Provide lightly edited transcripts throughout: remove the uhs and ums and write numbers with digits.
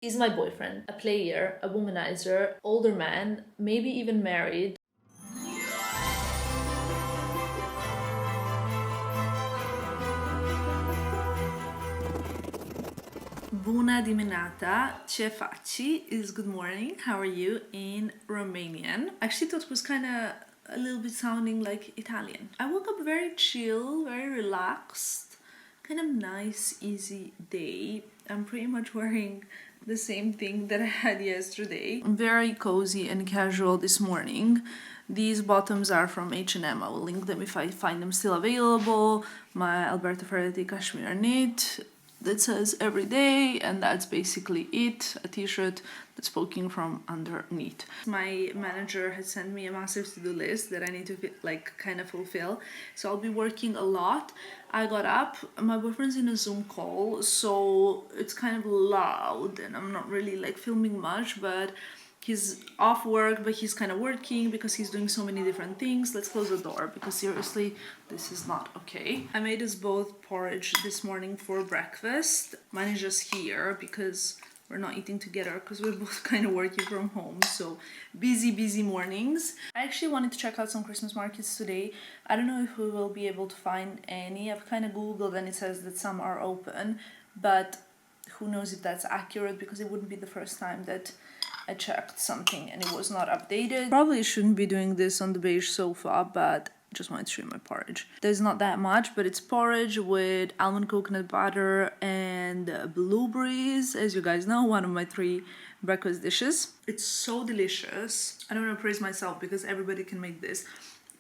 Is my boyfriend a player, a womanizer, older man, maybe even married? Bună dimineața, ce faci is good morning, how are you in Romanian. I actually thought it was kind of a little bit sounding like Italian. I woke up very chill, very relaxed, kind of nice, easy day. I'm pretty much wearing the same thing that I had yesterday. Very cozy and casual this morning. These bottoms are from H&M. I will link them if I find them still available. My Alberto Ferretti cashmere knit that says every day, and that's basically it. A t-shirt that's poking from underneath. My manager has sent me a massive to-do list that I need to kind of fulfill, so I'll be working a lot. I got up, my boyfriend's in a Zoom call, so it's kind of loud and I'm not really filming much, but he's off work, but he's kind of working because he's doing so many different things. Let's close the door because seriously, this is not okay. I made us both porridge this morning for breakfast. Mine is just here because we're not eating together because we're both kind of working from home. So busy mornings. I actually wanted to check out some Christmas markets today. I don't know if we will be able to find any. I've kind of Googled and it says that some are open, but who knows if that's accurate because it wouldn't be the first time that I checked something and it was not updated. Probably shouldn't be doing this on the beige sofa, but just wanted to show you my porridge. There's not that much, but it's porridge with almond coconut butter and blueberries. As you guys know, one of my 3 breakfast dishes. It's so delicious. I don't want to praise myself because everybody can make this,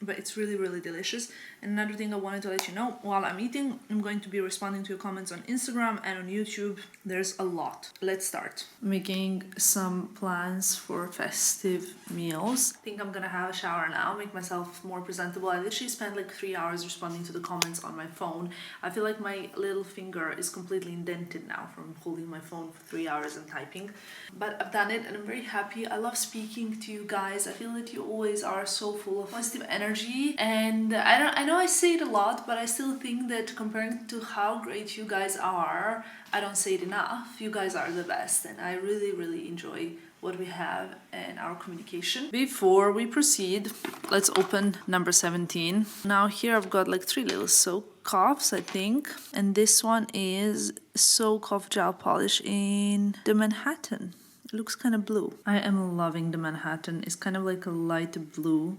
but it's really delicious. And another thing I wanted to let you know, while I'm eating, I'm going to be responding to your comments on Instagram and on YouTube. There's a lot. Let's start. Making some plans for festive meals. I think I'm gonna have a shower now, make myself more presentable. I literally spent 3 hours responding to the comments on my phone. I feel like my little finger is completely indented now from holding my phone for 3 hours and typing. But I've done it and I'm very happy. I love speaking to you guys. I feel that you always are so full of positive energy. And I know I say it a lot, but I still think that comparing to how great you guys are, I don't say it enough. You guys are the best, and I really enjoy what we have and our communication. Before we proceed, let's open number 17. Now here I've got 3 little soak coughs, I think, and this one is soak off gel polish in the Manhattan. It looks kind of blue. I am loving the Manhattan. It's kind of like a light blue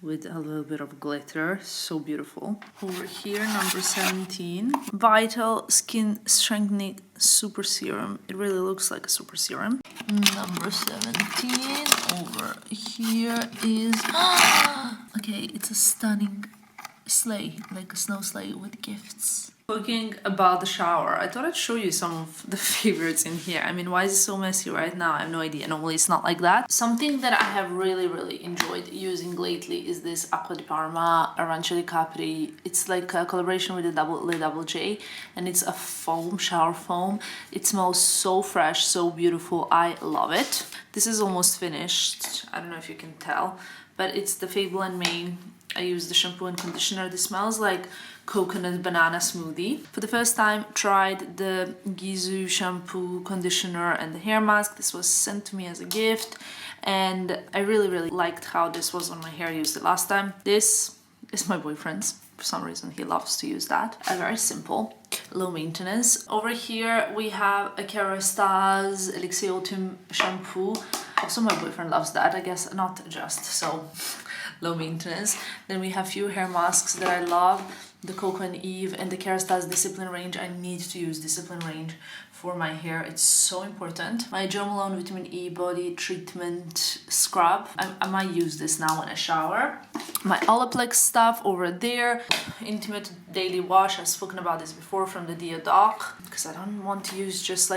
with a little bit of glitter. So beautiful. Over here, number 17. Vital Skin Strengthening Super Serum. It really looks like a super serum. Number 17. Over here is... okay, it's a stunning sleigh, like a snow sleigh with gifts. Talking about the shower, I thought I'd show you some of the favorites in here. I mean, why is it so messy right now? I have no idea. Normally it's not like that. Something that I have really enjoyed using lately is this Acqua di Parma Arancia di Capri. It's like a collaboration with the Double J, and it's a foam, shower foam. It smells so fresh, so beautiful. I love it. This is almost finished. I don't know if you can tell, but it's the Fable and Mane. I use the shampoo and conditioner. This smells like coconut banana smoothie. For the first time, tried the Gizu shampoo, conditioner, and the hair mask. This was sent to me as a gift, and I really liked how this was on my hair. I used it last time. This is my boyfriend's. For some reason, he loves to use that. A very simple, low maintenance. Over here, we have a Kerastase Elixir Autumn shampoo. Also, my boyfriend loves that. I guess not just so low maintenance. Then we have few hair masks that I love. The Coco and Eve and the Kerastase Discipline range. I need to use Discipline range for my hair. It's so important. My Jo Malone Vitamin E Body Treatment Scrub. I might use this now when I shower. My Olaplex stuff over there. Intimate Daily Wash. I've spoken about this before from the Dio Doc because I don't want to use just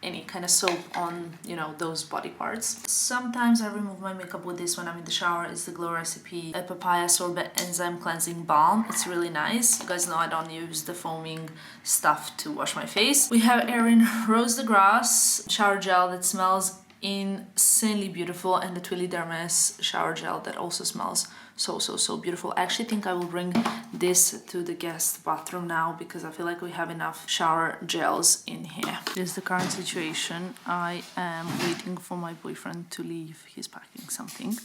any kind of soap on, those body parts. Sometimes I remove my makeup with this when I'm in the shower. It's the Glow Recipe a Papaya Sorbet Enzyme Cleansing Balm. It's really nice. You guys know I don't use the foaming stuff to wash my face. We have Erin Rose de Grasse shower gel that smells insanely beautiful, and the Twilly Dermis shower gel that also smells so beautiful. I actually think I will bring this to the guest bathroom now because I feel like we have enough shower gels in here. This is the current situation. I am waiting for my boyfriend to leave. He's packing something.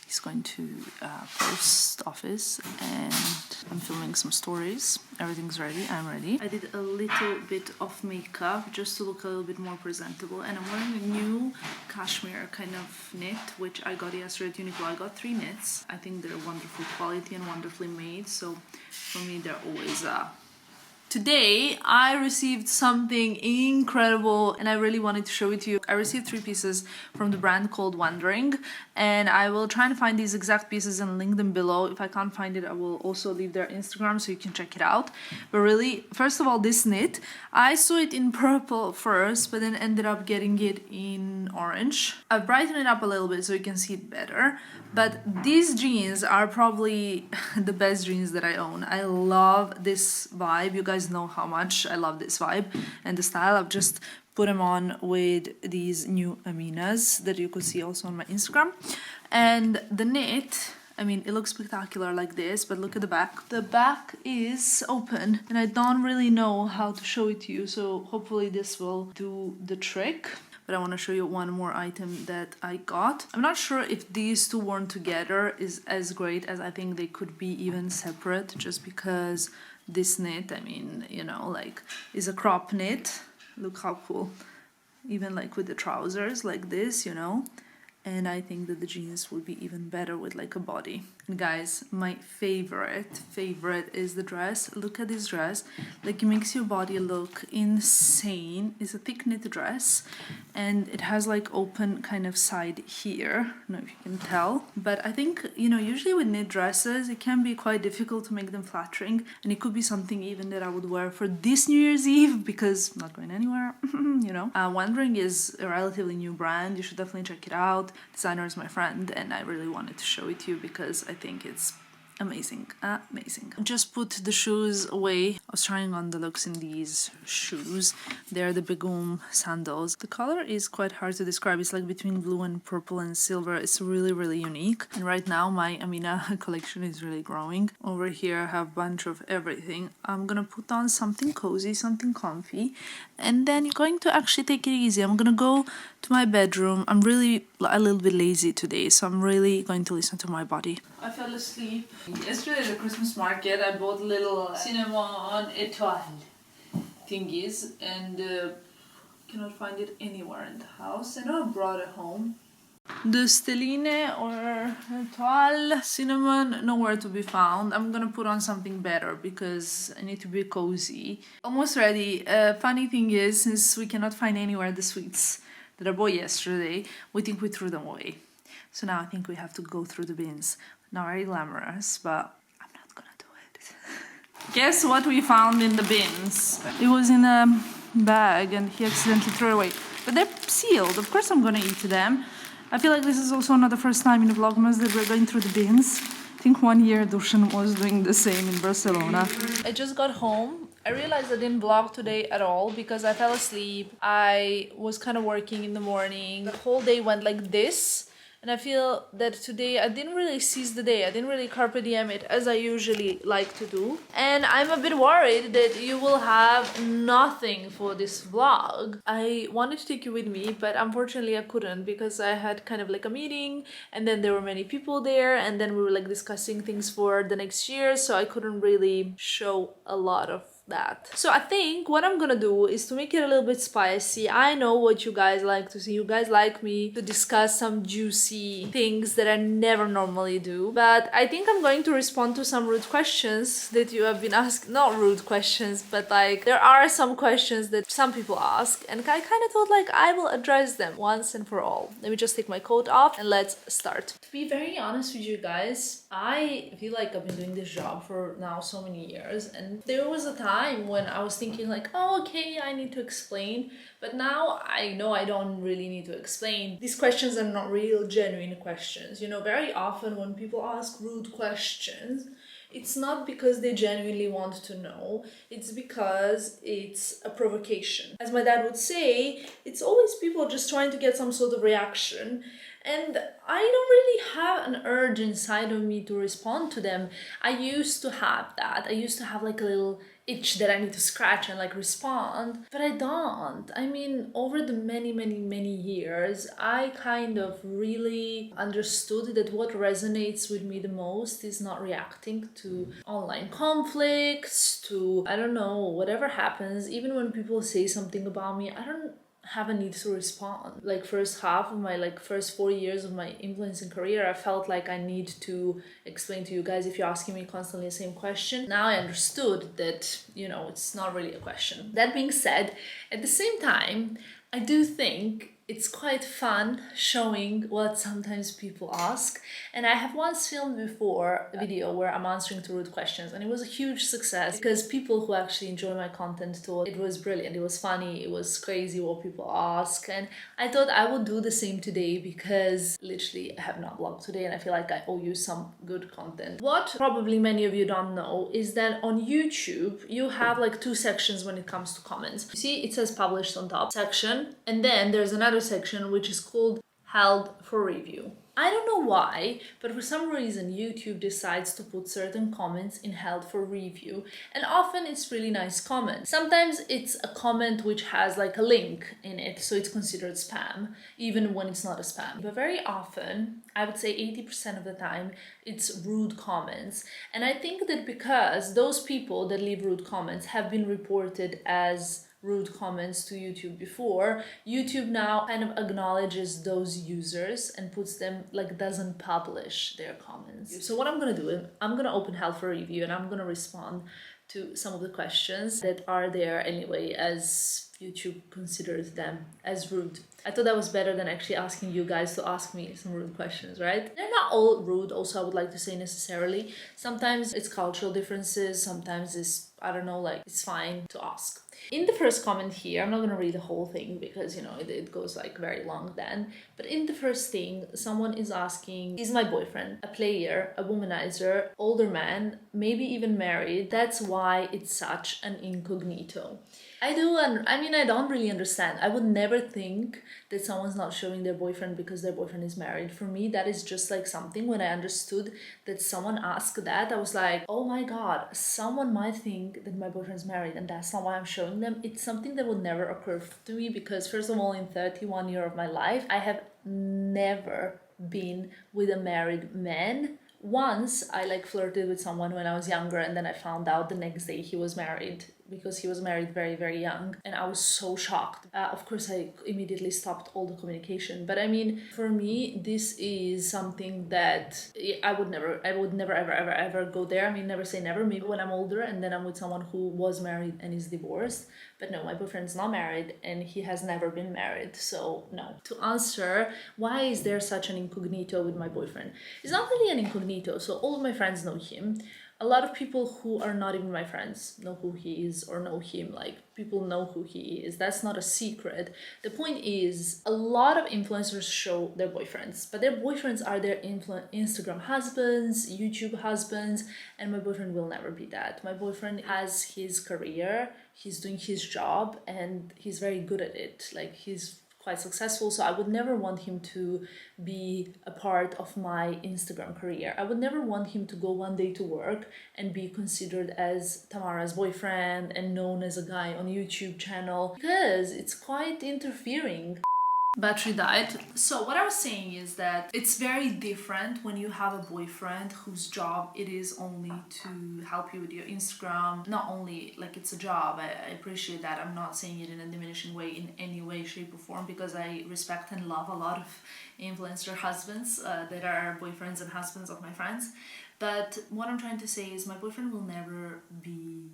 He's going to post office and I'm filming some stories. Everything's ready. I'm ready. I did a little bit of makeup just to look a little bit more presentable, and I'm wearing a new cashmere kind of knit which I got yesterday at Uniqlo. I got 3 knits. I think they're wonderful quality and wonderfully made, so for me they're always Today, I received something incredible and I really wanted to show it to you. I received 3 pieces from the brand called Wandering, and I will try and find these exact pieces and link them below. If I can't find it, I will also leave their Instagram so you can check it out. But really, first of all, this knit, I saw it in purple first, but then ended up getting it in orange. I've brightened it up a little bit so you can see it better. But these jeans are probably the best jeans that I own. I love this vibe. You guys know how much I love this vibe and the style. I've just put them on with these new Aminas that you could see also on my Instagram. And the knit, I mean, it looks spectacular like this, but look at the back. The back is open and I don't really know how to show it to you, so hopefully this will do the trick. But I want to show you one more item that I got. I'm not sure if these 2 worn together is as great as I think they could be even separate, just because this knit, I mean, you know, like, is a crop knit. Look how cool. Even like with the trousers like this, you know. And I think that the jeans would be even better with like a body. And guys, my favorite is the dress. Look at this dress. Like, it makes your body look insane. It's a thick knit dress and it has like open kind of side here. I don't know if you can tell. But I think, you know, usually with knit dresses, it can be quite difficult to make them flattering. And it could be something even that I would wear for this New Year's Eve because I'm not going anywhere, you know. Wandering is a relatively new brand. You should definitely check it out. Designer is my friend and I really wanted to show it to you because I think it's amazing. Just put the shoes away. I was trying on the looks in these shoes. They're the Begum sandals. The color is quite hard to describe. It's like between blue and purple and silver. It's really unique. And right now my Amina collection is really growing. Over here I have a bunch of everything. I'm gonna put on something cozy, something comfy, and then you're going to actually take it easy. I'm gonna go to my bedroom. I'm really a little bit lazy today, so I'm really going to listen to my body. I fell asleep. Yesterday at the Christmas market, I bought little cinnamon etoile thingies and cannot find it anywhere in the house. I know I brought it home. The stelline or etoile cinnamon, nowhere to be found. I'm gonna put on something better because I need to be cozy. Almost ready. Funny thing is, since we cannot find anywhere the sweets that I bought yesterday, we think we threw them away. So now I think we have to go through the bins. Not very glamorous, but I'm not gonna do it. Guess what we found in the bins? It was in a bag and he accidentally threw it away. But they're sealed. Of course I'm gonna eat them. I feel like this is also not the first time in the Vlogmas that we're going through the bins. I think 1 year Dusan was doing the same in Barcelona. I just got home. I realized I didn't vlog today at all because I fell asleep. I was kind of working in the morning. The whole day went like this. And I feel that today I didn't really seize the day. I didn't really carpe diem it as I usually like to do. And I'm a bit worried that you will have nothing for this vlog. I wanted to take you with me, but unfortunately I couldn't because I had kind of like a meeting and then there were many people there and then we were like discussing things for the next year. So I couldn't really show a lot of that. So I think what I'm gonna do is to make it a little bit spicy. I know what you guys like to see. You guys like me to discuss some juicy things that I never normally do. But I think I'm going to respond to some rude questions that you have been asked. Not rude questions, but like there are some questions that some people ask and I kind of thought like I will address them once and for all. Let me just take my coat off and let's start. To be very honest with you guys, I feel like I've been doing this job for now so many years and there was a time when I was thinking like, oh, okay, I need to explain. But now I know I don't really need to explain. These questions are not real, genuine questions. You know, very often when people ask rude questions, it's not because they genuinely want to know, it's because it's a provocation. As my dad would say, it's always people just trying to get some sort of reaction. And I don't really have an urge inside of me to respond to them. I used to have that. I used to have like a little itch that I need to scratch and like respond, but I don't. I mean, over the many years, I kind of really understood that what resonates with me the most is not reacting to online conflicts, to, I don't know, whatever happens. Even when people say something about me, I don't have a need to respond. Like first half of my first 4 years of my influencing career, I felt like I need to explain to you guys if you're asking me constantly the same question. Now I understood that, it's not really a question. That being said, at the same time, I do think it's quite fun showing what sometimes people ask. And I have once filmed before a video where I'm answering to rude questions, and it was a huge success because people who actually enjoy my content thought it was brilliant, it was funny, it was crazy what people ask. And I thought I would do the same today because literally I have not vlogged today and I feel like I owe you some good content. What probably many of you don't know is that on YouTube you have like two sections when it comes to comments. You see, it says published on top section, and then there's another section which is called held for review. I don't know why, but for some reason YouTube decides to put certain comments in held for review, and often it's really nice comments. Sometimes it's a comment which has like a link in it, so it's considered spam, even when it's not a spam. But very often, I would say 80% of the time, it's rude comments. And I think that because those people that leave rude comments have been reported as rude comments to YouTube before, YouTube now kind of acknowledges those users and puts them, doesn't publish their comments. So what I'm gonna do, I'm gonna open held for review and I'm gonna respond to some of the questions that are there anyway, as YouTube considers them as rude. I thought that was better than actually asking you guys to ask me some rude questions, right? They're not all rude, also, I would like to say, necessarily. Sometimes it's cultural differences, sometimes it's, I don't know, it's fine to ask. In the first comment here, I'm not going to read the whole thing because, it goes very long then. But in the first thing, someone is asking, is my boyfriend a player, a womanizer, older man, maybe even married? That's why it's such an incognito. I don't really understand. I would never think that someone's not showing their boyfriend because their boyfriend is married. For me, that is just something, when I understood that someone asked that, I was like, oh my god, someone might think that my boyfriend's married and that's not why I'm showing them. It's something that would never occur to me because, first of all, in 31 years of my life, I have never been with a married man. Once I flirted with someone when I was younger, and then I found out the next day he was married, because he was married very young, and I was so shocked. Of course, I immediately stopped all the communication, but for me, this is something that I would never ever go there. Never say never. Maybe when I'm older and then I'm with someone who was married and is divorced, but no, my boyfriend's not married and he has never been married, so no. To answer why is there such an incognito with my boyfriend, it's not really an incognito. So all of my friends know him. A lot of people who are not even my friends know who he is or know him. People know who he is. That's not a secret. The point is, a lot of influencers show their boyfriends, but their boyfriends are their Instagram husbands, YouTube husbands, and my boyfriend will never be that. My boyfriend has his career, he's doing his job, and he's very good at it. He's quite successful, so I would never want him to be a part of my Instagram career. I would never want him to go one day to work and be considered as Tamara's boyfriend and known as a guy on YouTube channel, because it's quite interfering. Battery died. So what I was saying is that it's very different when you have a boyfriend whose job it is only to help you with your Instagram. Not only it's a job, I appreciate that. I'm not saying it in a diminishing way in any way, shape or form, because I respect and love a lot of influencer husbands that are boyfriends and husbands of my friends. But what I'm trying to say is my boyfriend will never be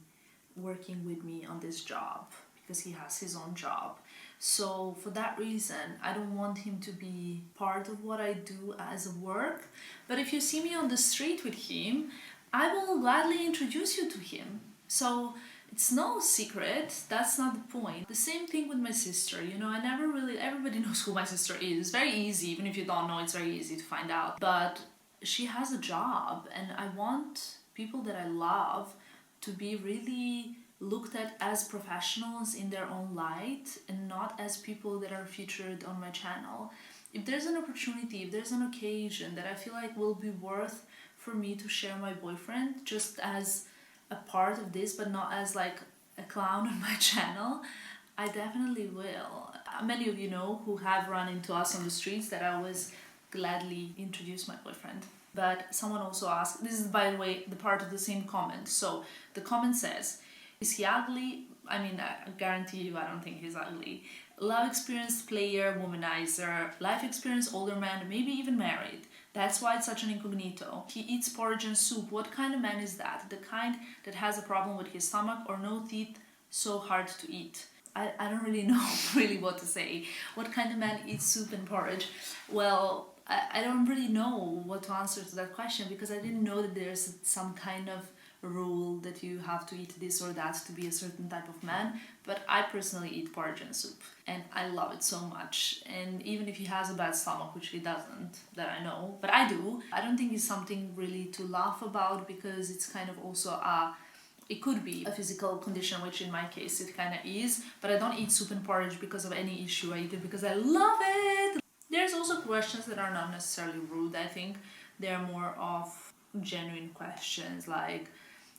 working with me on this job because he has his own job. So for that reason, I don't want him to be part of what I do as a work. But if you see me on the street with him, I will gladly introduce you to him. So it's no secret, that's not the point. The same thing with my sister, everybody knows who my sister is. It's very easy, even if you don't know, it's very easy to find out. But she has a job and I want people that I love to be really looked at as professionals in their own light and not as people that are featured on my channel. If there's an opportunity, if there's an occasion that I feel like will be worth for me to share my boyfriend just as a part of this, but not as like a clown on my channel, I definitely will. Many of you know who have run into us on the streets that I always gladly introduce my boyfriend. But someone also asked, this is by the way the part of the same comment. So the comment says, is he ugly? I mean, I guarantee you I don't think he's ugly. Love experience, player, womanizer, life experience, older man, maybe even married. That's why it's such an incognito. He eats porridge and soup. What kind of man is that? The kind that has a problem with his stomach or no teeth, so hard to eat. I don't really know really what to say. What kind of man eats soup and porridge? Well, I don't really know what to answer to that question because I didn't know that there's some kind of rule that you have to eat this or that to be a certain type of man. But I personally eat porridge and soup and I love it so much. And even if he has a bad stomach, which he doesn't, that I know, but I do, I don't think it's something really to laugh about because it's kind of also it could be a physical condition, which in my case it kind of is, but I don't eat soup and porridge because of any issue. I eat it because I love it. There's also questions that are not necessarily rude. I think they're more of genuine questions, like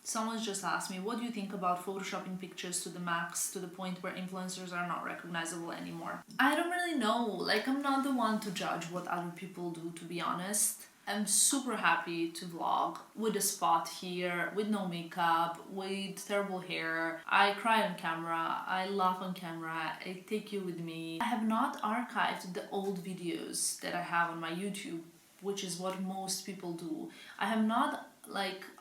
someone's just asked me, what do you think about photoshopping pictures to the max to the point where influencers are not recognizable anymore? I don't really know. Like, I'm not the one to judge what other people do, to be honest. I'm super happy to vlog with a spot here, with no makeup, with terrible hair. I cry on camera, I laugh on camera, I take you with me. I have not archived the old videos that I have on my YouTube, which is what most people do. I have not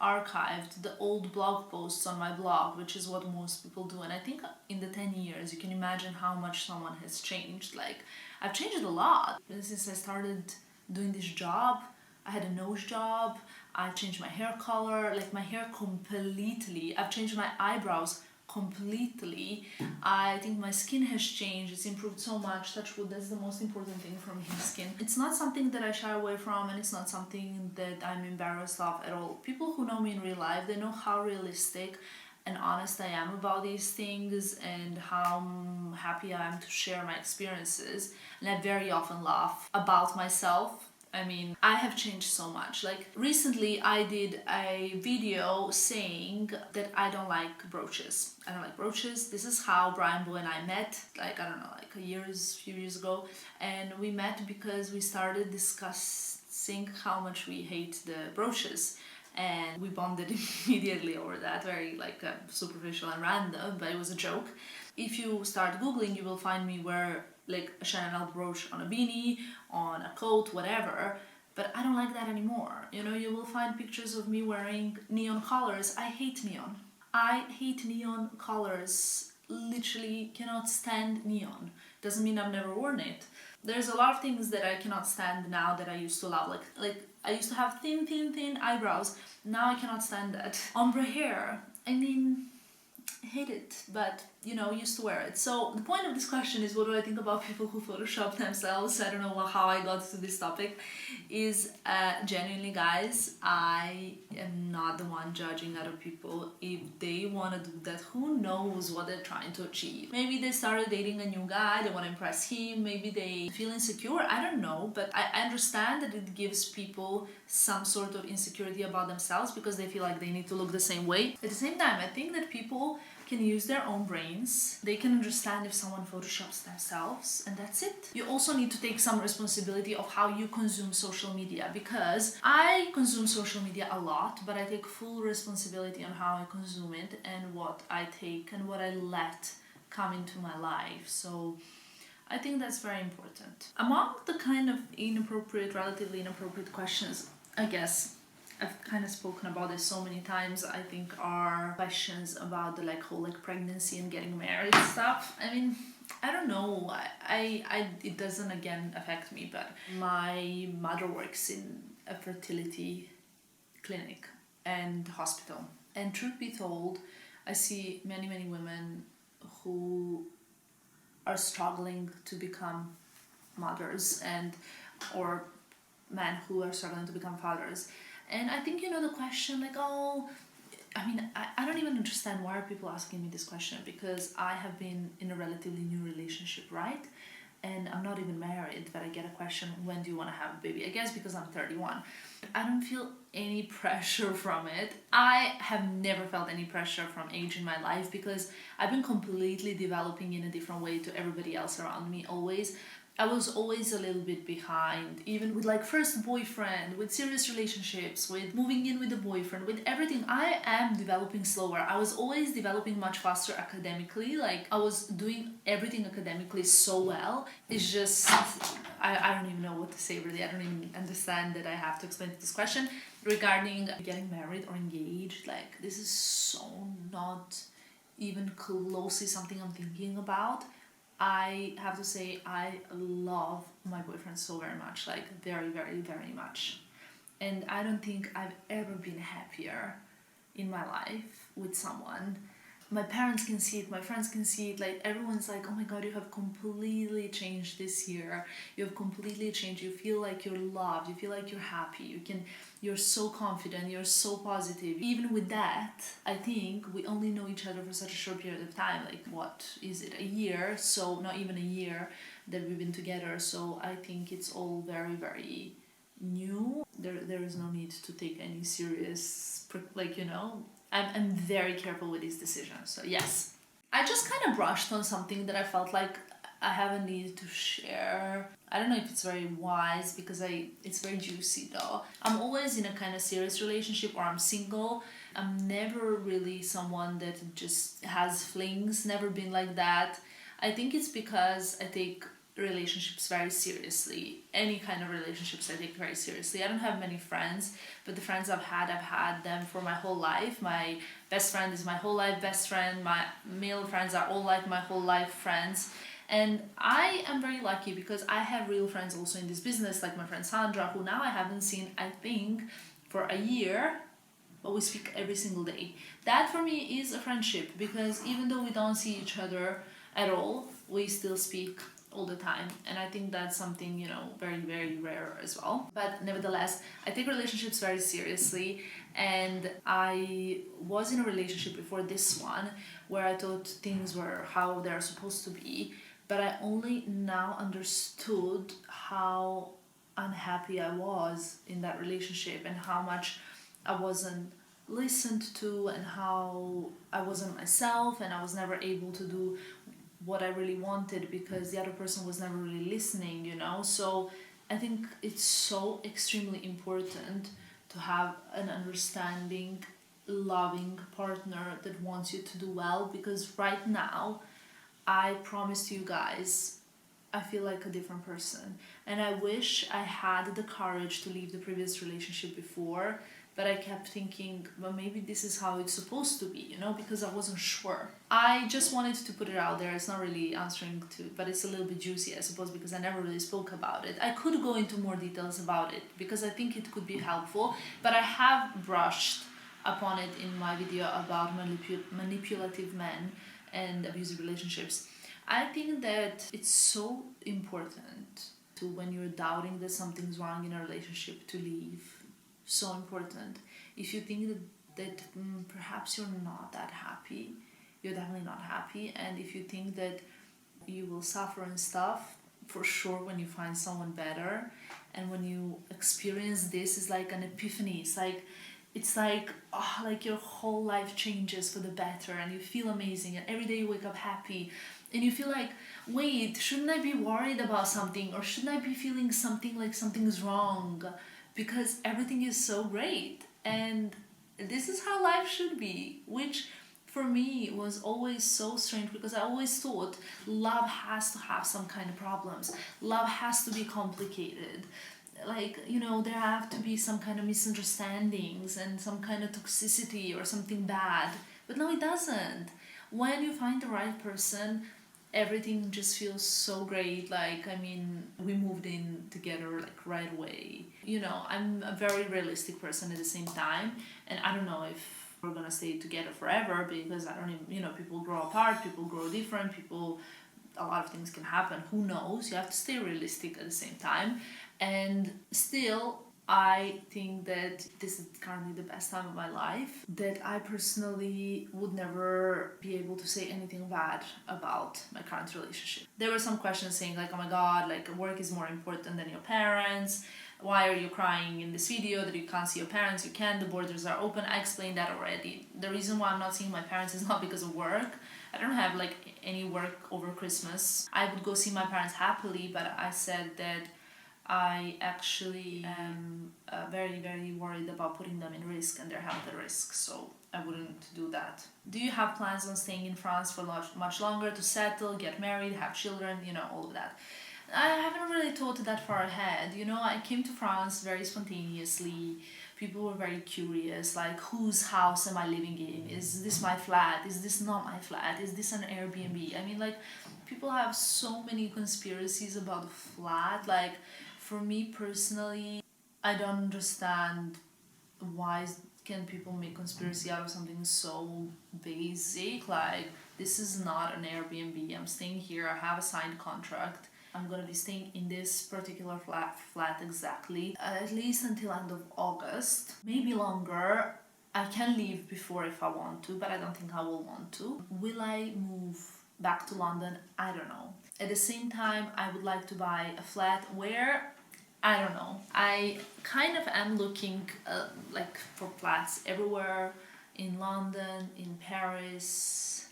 archived the old blog posts on my blog, which is what most people do. And I think in the 10 years you can imagine how much someone has changed. Like, I've changed a lot since I started doing this job. I had a nose job, I changed my hair color, like my hair completely. I've changed my eyebrows completely. I think my skin has changed, it's improved so much. Touch wood, that's the most important thing for me, skin. It's not something that I shy away from and it's not something that I'm embarrassed of at all. People who know me in real life, they know how realistic and honest I am about these things and how happy I am to share my experiences. And I very often laugh about myself. I mean, I have changed so much. Like, recently I did a video saying that I don't like brooches. I don't like brooches. This is how Brian Boy and I met, like, I don't know, like few years ago. And we met because we started discussing how much we hate the brooches. And we bonded immediately over that, very superficial and random, but it was a joke. If you start Googling, you will find me wear like a Chanel brooch on a beanie, on a coat, whatever, but I don't like that anymore. You know, you will find pictures of me wearing neon colors. I hate neon. I hate neon colors. Literally cannot stand neon. Doesn't mean I've never worn it. There's a lot of things that I cannot stand now that I used to love. Like I used to have thin eyebrows. Now I cannot stand that. Ombre hair. I mean, I hate it, but you know, used to wear it. So the point of this question is, what do I think about people who Photoshop themselves? I don't know how I got to this topic. Is genuinely, guys, I am not the one judging other people. If they want to do that, who knows what they're trying to achieve? Maybe they started dating a new guy, they want to impress him, maybe they feel insecure, I don't know, but I understand that it gives people some sort of insecurity about themselves because they feel like they need to look the same way. At the same time, I think that people can use their own brains. They can understand if someone photoshops themselves, and that's it. You also need to take some responsibility of how you consume social media, because I consume social media a lot, but I take full responsibility on how I consume it and what I take and what I let come into my life. So I think that's very important. Among the kind of relatively inappropriate questions, I guess, I've kind of spoken about this so many times, I think, are questions about the whole pregnancy and getting married stuff. I mean, I don't know, it doesn't again affect me, but my mother works in a fertility clinic and hospital. And truth be told, I see many women who are struggling to become mothers or men who are struggling to become fathers. And I think, the question like, oh, I mean, I don't even understand why are people asking me this question, because I have been in a relatively new relationship, right? And I'm not even married, but I get a question, when do you want to have a baby? I guess because I'm 31. I don't feel any pressure from it. I have never felt any pressure from age in my life, because I've been completely developing in a different way to everybody else around me always. I was always a little bit behind, even with like first boyfriend, with serious relationships, with moving in with a boyfriend, with everything. I am developing slower. I was always developing much faster academically. Like I was doing everything academically so well. It's just, I don't even know what to say really. I don't even understand that I have to explain this question regarding getting married or engaged. Like this is so not even closely something I'm thinking about. I have to say I love my boyfriend so very much, like very, very, very much. And I don't think I've ever been happier in my life with someone. My parents can see it, my friends can see it, like everyone's like, oh my god, you have completely changed this year. You have completely changed. You feel like you're loved, you feel like you're happy, you're so confident, you're so positive. Even with that, I think we only know each other for such a short period of time, like what is it, a year? So not even a year that we've been together. So I think it's all very, very new. There is no need to take any serious, like, I'm very careful with these decisions. So yes, I just kind of brushed on something that I felt like I have a need to share. I don't know if it's very wise, because it's very juicy though. I'm always in a kind of serious relationship, or I'm single. I'm never really someone that just has flings, never been like that. I think it's because I take relationships very seriously. Any kind of relationships I take very seriously. I don't have many friends, but the friends I've had them for my whole life. My best friend is my whole life best friend. My male friends are all like my whole life friends. And I am very lucky, because I have real friends also in this business, like my friend Sandra, who now I haven't seen, I think, for a year, but we speak every single day. That for me is a friendship, because even though we don't see each other at all, we still speak all the time. And I think that's something, very, very rare as well. But nevertheless, I take relationships very seriously. And I was in a relationship before this one where I thought things were how they're supposed to be. But I only now understood how unhappy I was in that relationship, and how much I wasn't listened to, and how I wasn't myself, and I was never able to do what I really wanted, because the other person was never really listening, So I think it's so extremely important to have an understanding, loving partner that wants you to do well, because right now, I promise you guys, I feel like a different person. And I wish I had the courage to leave the previous relationship before, but I kept thinking, well, maybe this is how it's supposed to be, because I wasn't sure. I just wanted to put it out there. It's not really answering to, but it's a little bit juicy, I suppose, because I never really spoke about it. I could go into more details about it, because I think it could be helpful, but I have brushed upon it in my video about manipulative men and abusive relationships. I think that it's so important to, when you're doubting that something's wrong in a relationship, to leave. So important. If you think that perhaps you're not that happy, you're definitely not happy. And if you think that you will suffer and stuff, for sure, when you find someone better, and when you experience this, it's like an epiphany. It's like your whole life changes for the better, and you feel amazing, and every day you wake up happy, and you feel like, wait, shouldn't I be worried about something, or shouldn't I be feeling something like something's wrong, because everything is so great, and this is how life should be, which for me was always so strange, because I always thought love has to have some kind of problems, love has to be complicated, there have to be some kind of misunderstandings and some kind of toxicity or something bad. But no, it doesn't. When you find the right person, everything just feels so great. We moved in together right away. I'm a very realistic person at the same time, and I don't know if we're gonna stay together forever, because I don't even, people grow apart, people grow different, a lot of things can happen. Who knows? You have to stay realistic at the same time. And still, I think that this is currently the best time of my life, that I personally would never be able to say anything bad about my current relationship. There were some questions saying like, oh my god, like work is more important than your parents. Why are you crying in this video that you can't see your parents? You can, the borders are open. I explained that already. The reason why I'm not seeing my parents is not because of work. I don't have like any work over Christmas. I would go see my parents happily, but I said that I actually am very, very worried about putting them in risk and their health at risk, so I wouldn't do that. Do you have plans on staying in France for much longer to settle, get married, have children, you know, all of that? I haven't really thought that far ahead. You know, I came to France very spontaneously. People were very curious, like, whose house am I living in? Is this my flat? Is this not my flat? Is this an Airbnb? I mean, like, people have so many conspiracies about the flat. Like, for me personally, I don't understand why can people make conspiracy out of something so basic. Like, this is not an Airbnb. I'm staying here. I have a signed contract. I'm gonna be staying in this particular flat exactly, at least until end of August, maybe longer. I can leave before if I want to, but I don't think I will want to. Will I move back to London? I don't know. At the same time, I would like to buy a flat where, I don't know. I kind of am looking like for flats everywhere, in London, in Paris.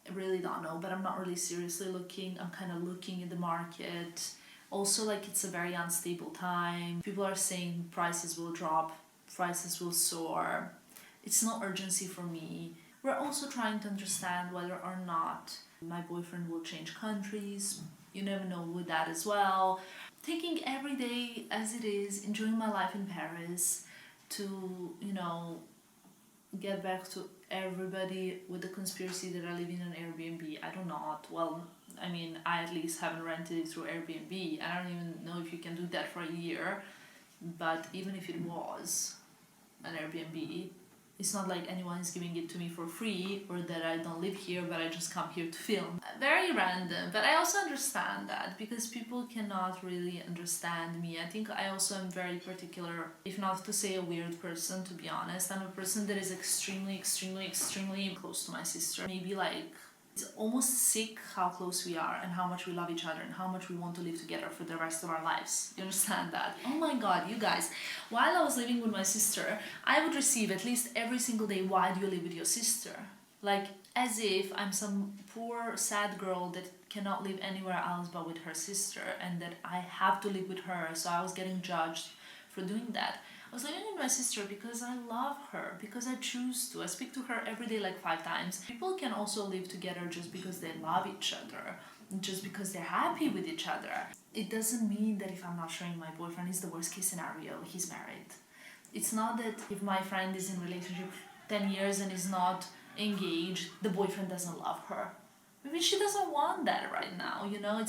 I really don't know, but I'm not really seriously looking. I'm kind of looking in the market. Also, like, it's a very unstable time. People are saying prices will drop, prices will soar. It's no urgency for me. We're also trying to understand whether or not my boyfriend will change countries. You never know with that as well. Taking every day as it is, enjoying my life in Paris, to, you know, get back to everybody with the conspiracy that I live in an Airbnb. I do not. Well, I mean, I at least haven't rented it through Airbnb. I don't even know if you can do that for a year. But even if it was an Airbnb, it's not like anyone is giving it to me for free, or that I don't live here but I just come here to film. Very random, but I also understand that because people cannot really understand me. I think I also am very particular, if not to say a weird person, to be honest. I'm a person that is extremely, extremely, extremely close to my sister. Maybe like, it's almost sick how close we are and how much we love each other and how much we want to live together for the rest of our lives. You understand that? Oh my god, you guys. While I was living with my sister, I would receive at least every single day, why do you live with your sister? Like, as if I'm some poor, sad girl that cannot live anywhere else but with her sister and that I have to live with her, so I was getting judged for doing that. I was living with my sister because I love her, because I choose to. I speak to her every day like 5 times. People can also live together just because they love each other, just because they're happy with each other. It doesn't mean that if I'm not showing my boyfriend, it's the worst case scenario, he's married. It's not that if my friend is in a relationship 10 years and is not engaged, the boyfriend doesn't love her. Maybe she doesn't want that right now, you know?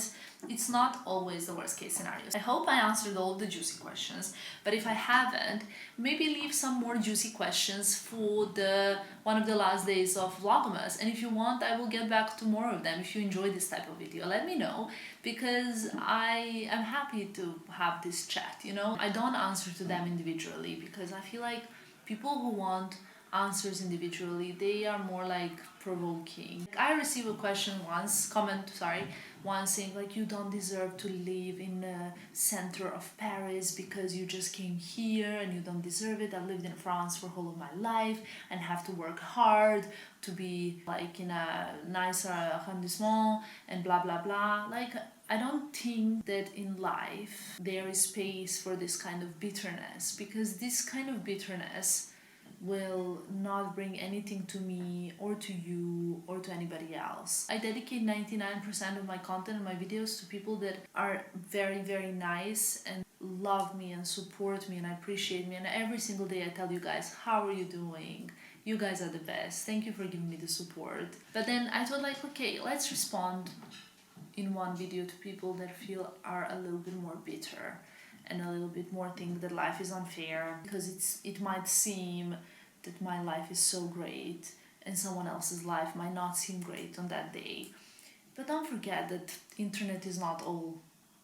It's not always the worst case scenario. I hope I answered all of the juicy questions, but if I haven't, maybe leave some more juicy questions for one of the last days of Vlogmas. And if you want, I will get back to more of them. If you enjoy this type of video, let me know, because I am happy to have this chat, you know? I don't answer to them individually because I feel like people who want answers individually, they are more like provoking. I received a question once, once saying like, you don't deserve to live in the center of Paris because you just came here and you don't deserve it. I've lived in France for the whole of my life and have to work hard to be like in a nicer arrondissement and blah blah blah. Like, I don't think that in life there is space for this kind of bitterness, because this kind of bitterness will not bring anything to me or to you or to anybody else. I dedicate 99% of my content and my videos to people that are very, very nice and love me and support me and appreciate me. And every single day I tell you guys, how are you doing? You guys are the best. Thank you for giving me the support. But then I thought like, okay, let's respond in one video to people that feel are a little bit more bitter and a little bit more think that life is unfair, because it might seem that my life is so great and someone else's life might not seem great on that day. But don't forget that internet is not all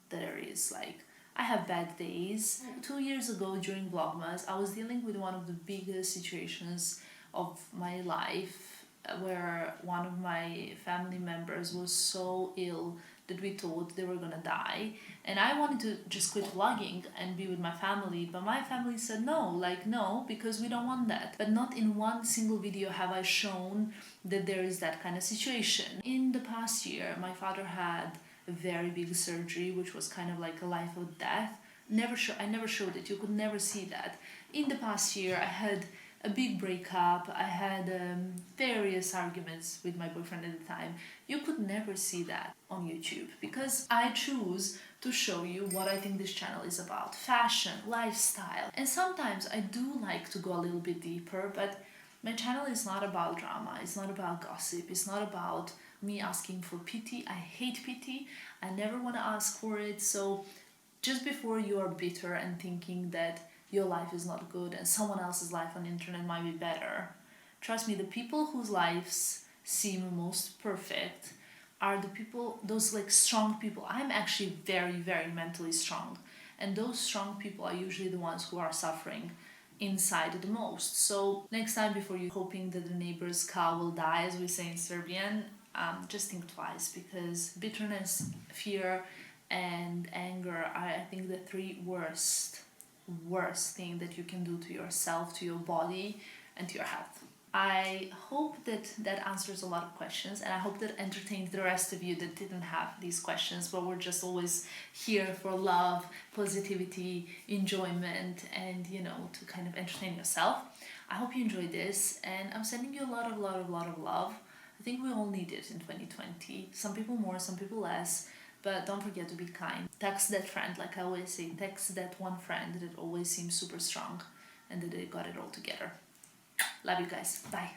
there is. Like, I have bad days. 2 years ago during Vlogmas, I was dealing with one of the biggest situations of my life where one of my family members was so ill that we thought they were gonna die, and I wanted to just quit vlogging and be with my family, but my family said no, like no, because we don't want that. But not in one single video have I shown that there is that kind of situation. In the past year, my father had a very big surgery, which was kind of like a life or death. I never showed it. You could never see that. In the past year, I had a big breakup. I had various arguments with my boyfriend at the time. You could never see that on YouTube because I choose to show you what I think this channel is about: fashion, lifestyle. And sometimes I do like to go a little bit deeper, but my channel is not about drama, it's not about gossip, it's not about me asking for pity. I hate pity. I never want to ask for it. So just before you are bitter and thinking that your life is not good and someone else's life on the internet might be better, trust me, the people whose lives seem most perfect are the people, those like strong people. I'm actually very, very mentally strong. And those strong people are usually the ones who are suffering inside the most. So next time, before you hoping that the neighbor's cow will die, as we say in Serbian, just think twice, because bitterness, fear, and anger are, I think, the three worst thing that you can do to yourself, to your body, and to your health. I hope that that answers a lot of questions, and I hope that entertains the rest of you that didn't have these questions, but we're just always here for love, positivity, enjoyment, and to kind of entertain yourself. I hope you enjoyed this, and I'm sending you a lot of love. I think we all need it in 2020. Some people more, some people less. But don't forget to be kind. Text that friend, like I always say, text that one friend that always seems super strong and that they got it all together. Love you guys. Bye.